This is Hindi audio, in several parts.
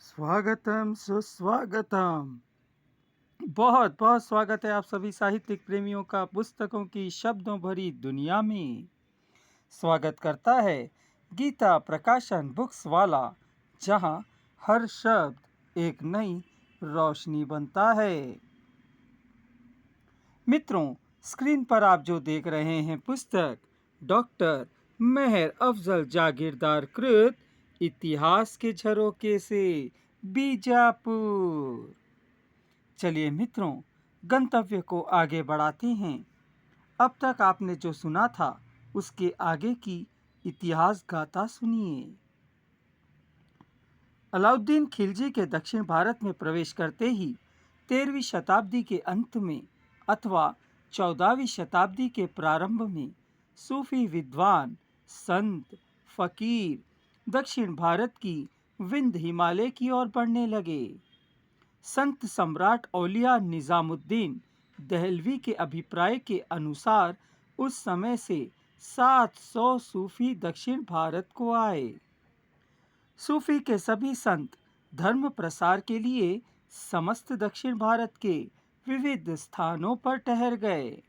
स्वागतम सुस्वागतम। बहुत बहुत स्वागत है आप सभी साहित्यिक प्रेमियों का पुस्तकों की शब्दों भरी दुनिया में। स्वागत करता है गीता प्रकाशन बुक्स वाला, जहां हर शब्द एक नई रोशनी बनता है। मित्रों, स्क्रीन पर आप जो देख रहे हैं पुस्तक डॉक्टर मेहर अफजल जागीरदार कृत इतिहास के झरोके से बीजापुर। चलिए मित्रों, गंतव्य को आगे बढ़ाते हैं। अब तक आपने जो सुना था उसके आगे की इतिहास गाथा सुनिए। अलाउद्दीन खिलजी के दक्षिण भारत में प्रवेश करते ही 13वीं शताब्दी के अंत में अथवा 14वीं शताब्दी के प्रारंभ में सूफी विद्वान, संत, फकीर दक्षिण भारत की विंध्य हिमालय की ओर बढ़ने लगे। संत सम्राट औलिया निजामुद्दीन दहलवी के अभिप्राय के अनुसार उस समय से 700 सूफी दक्षिण भारत को आए। सूफी के सभी संत धर्म प्रसार के लिए समस्त दक्षिण भारत के विविध स्थानों पर ठहर गए।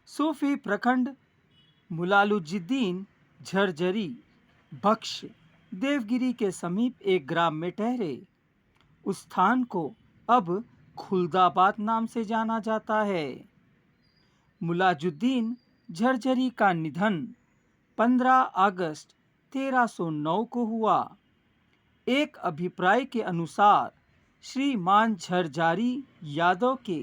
सूफी प्रखंड मुलालुद्दीन झरझरी बख्श देवगिरी के समीप एक ग्राम में ठहरे। उस स्थान को अब खुलदाबाद नाम से जाना जाता है। मुलाजुद्दीन झरझरी का निधन 15 अगस्त 1309 को हुआ। एक अभिप्राय के अनुसार श्रीमान झरझारी यादव के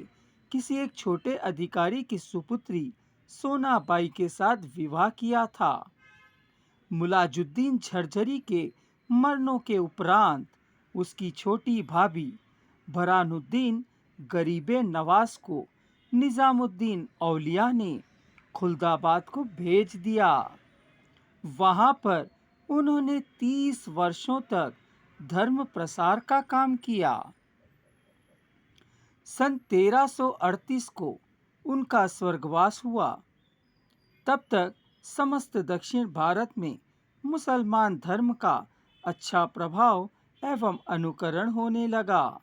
किसी एक छोटे अधिकारी की सुपुत्री सोनाबाई के साथ विवाह किया था। मुलाजुद्दीन झरझरी के मरने के उपरांत उसकी छोटी भाभी बरानुद्दीन गरीबे नवाज को निजामुद्दीन औलिया ने खुलदाबाद को भेज दिया। वहां पर उन्होंने 30 वर्षों तक धर्म प्रसार का काम किया। सन 1338 को उनका स्वर्गवास हुआ। तब तक समस्त दक्षिण भारत में मुसलमान धर्म का अच्छा प्रभाव एवं अनुकरण होने लगा।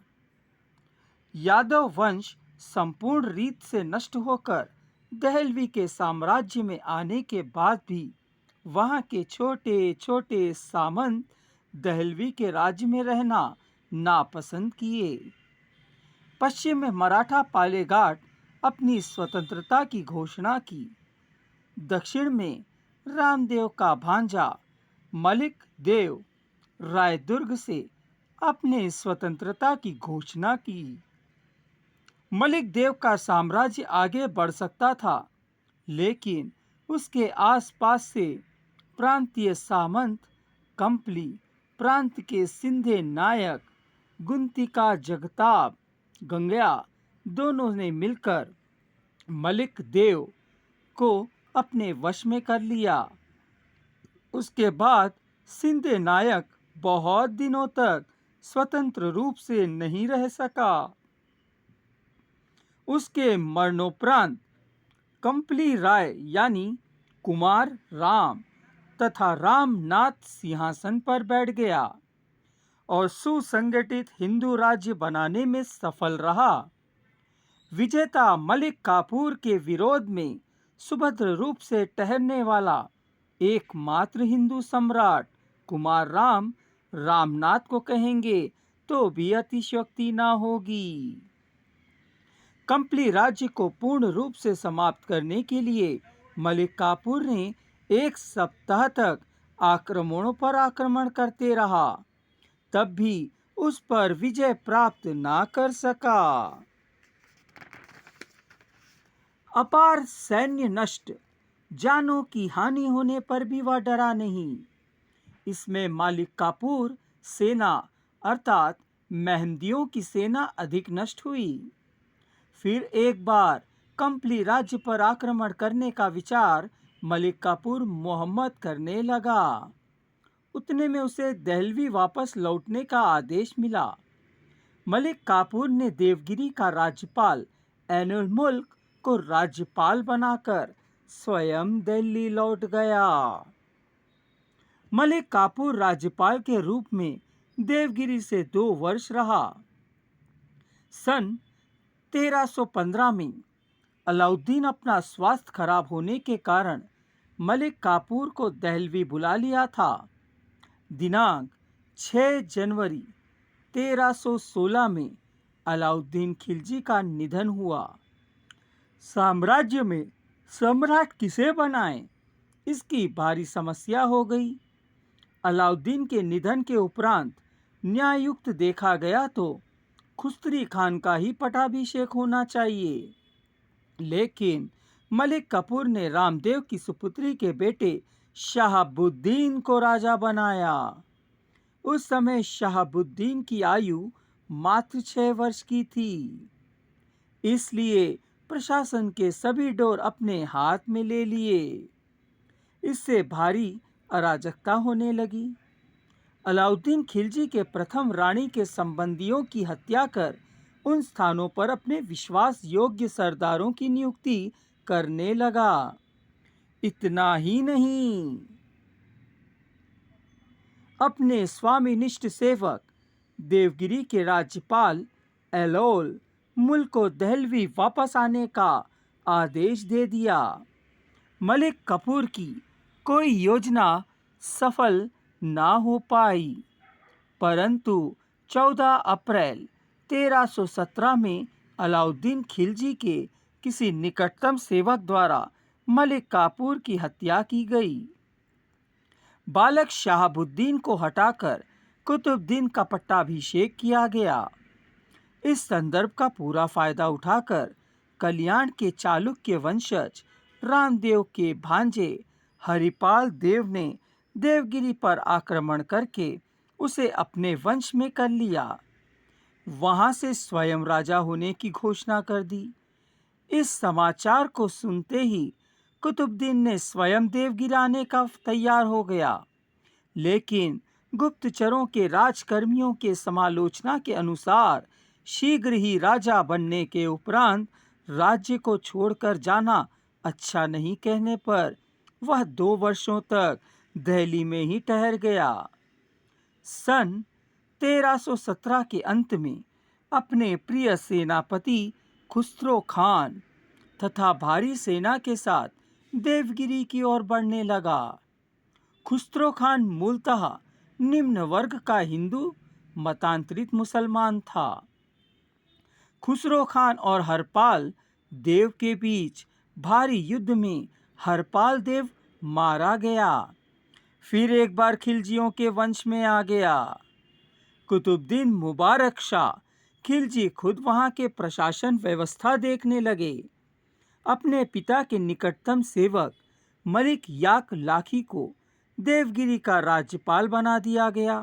यादव वंश संपूर्ण रीत से नष्ट होकर दहलवी के साम्राज्य में आने के बाद भी वहां के छोटे छोटे सामंत दहलवी के राज्य में रहना नापसंद किए। पश्चिम में मराठा पालेगाट अपनी स्वतंत्रता की घोषणा की। दक्षिण में रामदेव का भांजा मलिक देव रायदुर्ग से अपने स्वतंत्रता की घोषणा की। मलिक देव का साम्राज्य आगे बढ़ सकता था, लेकिन उसके आसपास से प्रांतीय सामंत कंपली प्रांत के सिंधे नायक गुंतिका जगताप गंगया दोनों ने मिलकर मलिक देव को अपने वश में कर लिया। उसके बाद सिंधे नायक बहुत दिनों तक स्वतंत्र रूप से नहीं रह सका। उसके मरणोपरांत कंपली राय यानी कुमार राम तथा रामनाथ सिंहासन पर बैठ गया और सुसंगठित हिंदू राज्य बनाने में सफल रहा। विजेता मलिक काफूर के विरोध में सुभद्र रूप से ठहरने वाला एकमात्र हिंदू सम्राट कुमार राम रामनाथ को कहेंगे तो भी अतिशयोक्ति न होगी। कंपली राज्य को पूर्ण रूप से समाप्त करने के लिए मलिक काफूर ने एक सप्ताह तक आक्रमणों पर आक्रमण करते रहा, तब भी उस पर विजय प्राप्त ना कर सका। अपार सैन्य नष्ट, जानों की हानि होने पर भी वह डरा नहीं। इसमें मालिक काफूर सेना अर्थात मेहंदियों की सेना अधिक नष्ट हुई। फिर एक बार कंपली राज्य पर आक्रमण करने का विचार मलिक काफूर मोहम्मद करने लगा। उतने में उसे दहलवी वापस लौटने का आदेश मिला। मलिक काफूर ने देवगिरी का राज्यपाल ऐनुल मुल्क को राज्यपाल बनाकर स्वयं दिल्ली लौट गया। मलिक काफूर राज्यपाल के रूप में देवगिरी से 2 वर्ष रहा। सन 1315 में अलाउद्दीन अपना स्वास्थ्य खराब होने के कारण मलिक काफूर को दहलवी बुला लिया था। दिनांक 6 जनवरी 1316 में अलाउद्दीन खिलजी का निधन हुआ। साम्राज्य में सम्राट किसे बनाएं, इसकी भारी समस्या हो गई। अलाउद्दीन के निधन के उपरांत न्यायुक्त देखा गया तो खुसरी खान का ही पट्टाभिषेक होना चाहिए, लेकिन मलिक काफूर ने रामदेव की सुपुत्री के बेटे शहाबुद्दीन को राजा बनाया। उस समय शहाबुद्दीन की आयु मात्र 6 वर्ष की थी, इसलिए प्रशासन के सभी डोर अपने हाथ में ले लिए। इससे भारी अराजकता होने लगी। अलाउद्दीन खिलजी के प्रथम रानी के संबंधियों की हत्या कर उन स्थानों पर अपने विश्वास योग्य सरदारों की नियुक्ति करने लगा। इतना ही नहीं, अपने स्वामीनिष्ठ सेवक देवगिरी के राज्यपाल एलोल मुल्क को दहलवी वापस आने का आदेश दे दिया। मलिक काफूर की कोई योजना सफल ना हो पाई, परंतु 14 अप्रैल 1317 में अलाउद्दीन खिलजी के किसी निकटतम सेवक द्वारा मलिक काफूर की हत्या की गई। बालक शहाबुद्दीन को हटाकर कुतुबुद्दीन का पट्टाभिषेक किया गया। इस संदर्भ का पूरा फायदा उठाकर कल्याण के चालुक्य वंशज रामदेव के भांजे हरिपाल देव ने देवगिरी पर आक्रमण करके उसे अपने वंश में कर लिया। वहां से स्वयं राजा होने की घोषणा कर दी। इस समाचार को सुनते ही कुतुबुद्दीन ने स्वयं देवगिरी आने का तैयार हो गया, लेकिन गुप्तचरों के राजकर्मियों के समालोचना के अनुसार शीघ्र ही राजा बनने के उपरांत राज्य को छोड़कर जाना अच्छा नहीं कहने पर वह 2 वर्षों तक दिल्ली में ही ठहर गया। सन 1317 के अंत में अपने प्रिय सेनापति खुसरो खान तथा भारी सेना के साथ देवगिरी की ओर बढ़ने लगा। खुसरो खान मूलतः निम्न वर्ग का हिंदू मतांतरित मुसलमान था। खुसरो खान और हरपाल देव के बीच भारी युद्ध में हरपाल देव मारा गया, फिर एक बार खिलजियों के वंश में आ गया। कुतुबुद्दीन मुबारक शाह खिलजी खुद वहां के प्रशासन व्यवस्था देखने लगे। अपने पिता के निकटतम सेवक मलिक याक लाखी को देवगिरी का राज्यपाल बना दिया गया।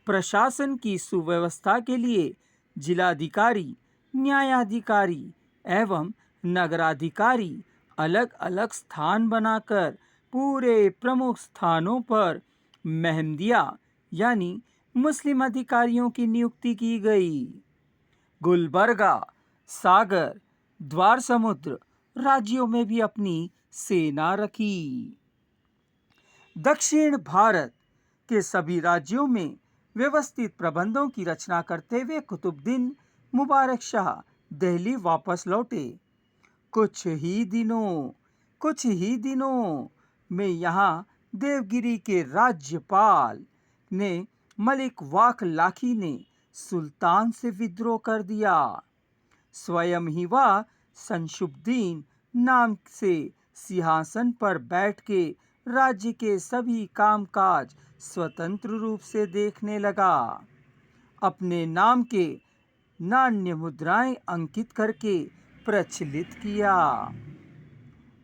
प्रशासन की सुव्यवस्था के लिए जिलाधिकारी, न्यायाधिकारी एवं नगराधिकारी अलग अलग स्थान बनाकर पूरे प्रमुख स्थानों पर महमदिया यानी मुस्लिम अधिकारियों की नियुक्ति की गई। गुलबर्गा, सागर, द्वार समुद्र राज्यों में भी अपनी सेना रखी। दक्षिण भारत के सभी राज्यों में व्यवस्थित प्रबंधों की रचना करते हुए कुतुबुद्दीन मुबारक शाह दिल्ली वापस लौटे। कुछ ही दिनों में यहाँ देवगिरी के राज्यपाल ने मलिक वाक लाखी ने सुल्तान से विद्रोह कर दिया। स्वयं ही वह संशुब्दीन नाम से सिंहासन पर बैठ के राज्य के सभी कामकाज स्वतंत्र रूप से देखने लगा। अपने नाम के नाण्य मुद्राएं अंकित करके प्रचलित किया।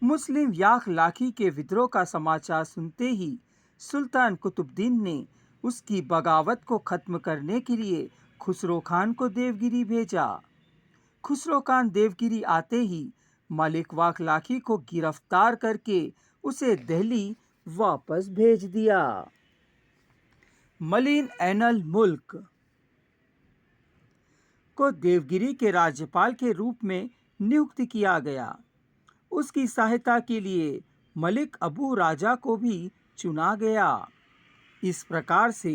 मुस्लिम याक लाखी के विद्रोह का समाचार सुनते ही सुल्तान कुतुबुद्दीन ने उसकी बगावत को खत्म करने के लिए खुसरो खान को देवगिरी भेजा। खुसरो खान देवगिरी आते ही मलिक वाक लाखी को गिरफ्तार करके उसे दिल्ली वापस भेज दिया। मलिन एनल मुल्क को देवगिरी के राज्यपाल के रूप में नियुक्त किया गया। उसकी सहायता के लिए मलिक अबू राजा को भी चुना गया। इस प्रकार से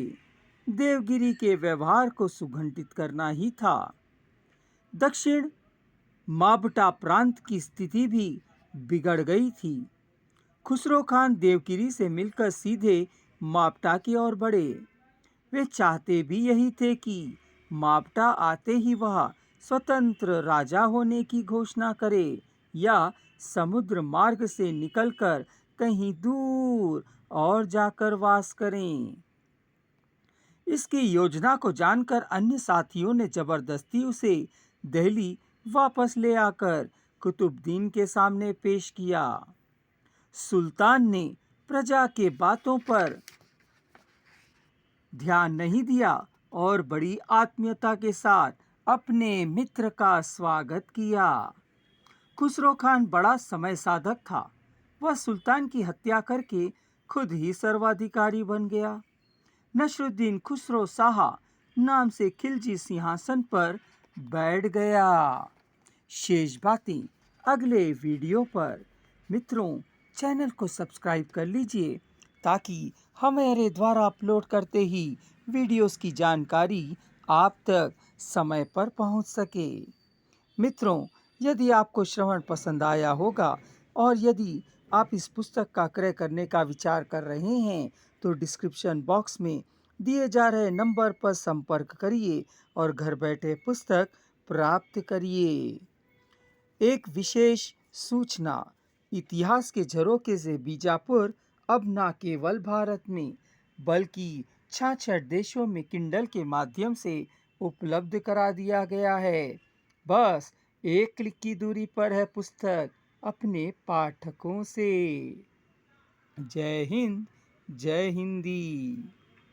देवगिरी के व्यवहार को सुगठित करना ही था। दक्षिण माबटा प्रांत की स्थिति भी बिगड़ गई थी। खुसरो खान देवगिरी से मिलकर सीधे माबटा की ओर बढ़े। वे चाहते भी यही थे कि माबटा आते ही वह स्वतंत्र राजा होने की घोषणा करे या समुद्र मार्ग से निकलकर कहीं दूर और जाकर वास करें। इसकी योजना को जानकर अन्य साथियों ने जबरदस्ती उसे दिल्ली वापस ले आकर कुतुबुद्दीन के सामने पेश किया। सुल्तान ने प्रजा के बातों पर ध्यान नहीं दिया और बड़ी आत्मीयता के साथ अपने मित्र का स्वागत किया। खुसरो खान बड़ा समय साधक था। वह सुल्तान की हत्या करके खुद ही सर्वाधिकारी बन गया। नसरुद्दीन खुसरो शाह नाम से खिलजी सिंहासन पर बैठ गया। शेष बातें अगले वीडियो पर। मित्रों, चैनल को सब्सक्राइब कर लीजिए ताकि हमारे द्वारा अपलोड करते ही वीडियोस की जानकारी आप तक समय पर पहुंच सके। मित्रों, यदि आपको श्रवण पसंद आया होगा और यदि आप इस पुस्तक का क्रय करने का विचार कर रहे हैं तो डिस्क्रिप्शन बॉक्स में दिए जा रहे नंबर पर संपर्क करिए और घर बैठे पुस्तक प्राप्त करिए। एक विशेष सूचना, इतिहास के झरोखे से बीजापुर अब न केवल भारत में बल्कि 66 देशों में किंडल के माध्यम से उपलब्ध करा दिया गया है। बस एक क्लिक की दूरी पर है पुस्तक अपने पाठकों से। जय हिंद, जय हिंदी।